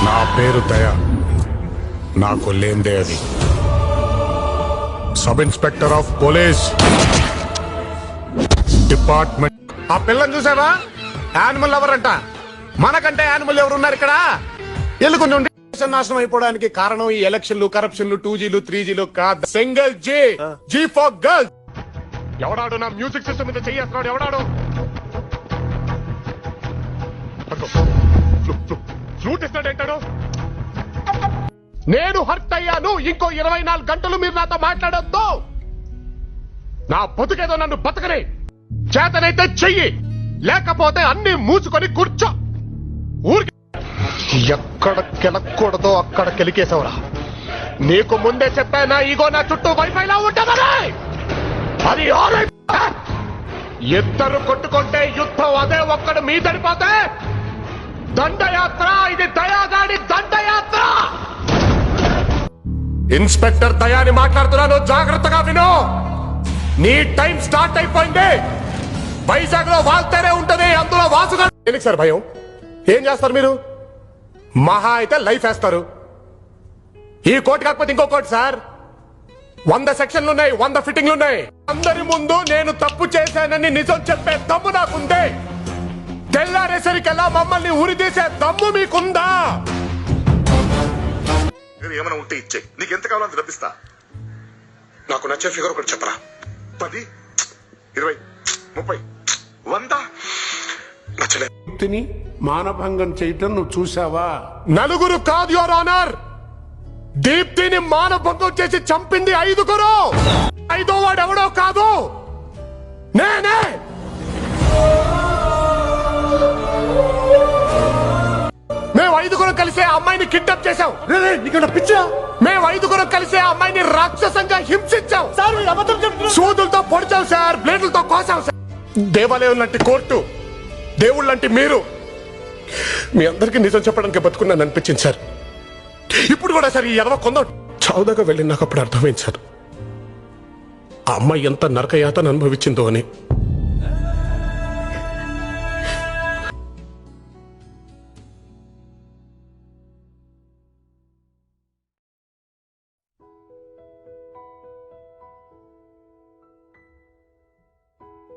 నా పేరు దయ, నాకు లేందే అది. Sub inspector of police department. ఆ పిల్లని చూసావా? యానిమల్ లవర్ అంట. మనకంటే యానిమల్ ఎవరున్నారు ఇక్కడ? ఎల్లు కొంచెం నాశనం అయిపోవడానికి కారణం ఈ ఎలక్షన్లు, కరప్షన్లు, 2Gలు 3Gలు కాదు. Single G for girls. ఎవడాడు నా మ్యూజిక్ సిస్టమ్ మీద చెయ్యేస్తున్నాడు? ఎవడాడు? ఫ్లూట్ ఇస్తాడంటాడు. నేను హర్ట్ అయ్యాను. ఇంకో 24 గంటలు మీరు నాతో మాట్లాడొద్దు. నా బతుకేదో నన్ను బతకనే. చేతనైతే చెయ్యి, లేకపోతే అన్ని మూసుకొని కూర్చో. ఊరికి ఎక్కడ కెలకూడదో అక్కడ కెలికేసావురా. నీకు ముందే చెప్పానా ఈగో నా చుట్టూ వైఫైలా ఉంటుందని? అది ఇద్దరు కొట్టుకుంటే యుద్ధం అదే ఒక్కడు మీదడిపోతే దండయాత్ర. ఇది దయాగాడి దండయాత్ర. ఇన్స్పెక్టర్ దయాని మాట్లాడుతున్నాను, జాగ్రత్తగా విను. నీ టైం స్టార్ట్ అయిపోయింది. వైజాగ్ లో వాళ్తేనే ఉంటది, అందులో వాసుగా. ఎందుకు సార్ భయం? ఏం చేస్తారు మీరు? మహా అయితే లైఫ్ వేస్తారు. ఈ కోర్టు కాకపోతే ఇంకో కోర్టు సార్. 100 సెక్షన్లు ఉన్నాయి, 100 ఫిట్టింగ్లు ఉన్నాయి. అందరి ముందు నేను తప్పు చేశానని నిజం చెప్పే దమ్ము నాకుంది. తెల్లారేసరికెల్లా మమ్మల్ని ఉరిదీసే దమ్ము మీకుందా? ఏమైనా ఉంటే ఇచ్చే, నీకు ఎంత కావాలో అంత లభిస్తా. నాకు నచ్చే ఫిగర్ ఒకటి చెప్పరా. 10, 20, 30, 100 నచ్చలే. వ్యక్తిని మానభంగం చేయటం నువ్వు చూసావా? నలుగురు కాదు యువర్ ఆనర్. దీప్తిని మానభంగం చేసి చంపింది 5గురు. 5వ వాడు ఎవడో కాదు, నేనే. మేము 5గురు కలిసే అమ్మాయిని కిడ్నాప్ చేశాం. పిచ్చా? మేము 5గురు కలిసే అమ్మాయిని రాక్షసంగా హింసించాం. సూదులతో పొడిచాం సార్, బ్లేడ్లతో కోసాం సార్. దేవాలయం లాంటి కోర్టు, దేవుళ్ళ లాంటి మీరు, మీ అందరికీ నిజం చెప్పడానికి బతుకున్నాను అనిపించింది సార్. ఇప్పుడు కూడా సార్ ఈ ఎదవ కొంద చావుదాకా వెళ్ళి నాకు అప్పుడు అర్థమైంది సార్, ఆ అమ్మాయి ఎంత నరకయాతను అనుభవించిందో అని.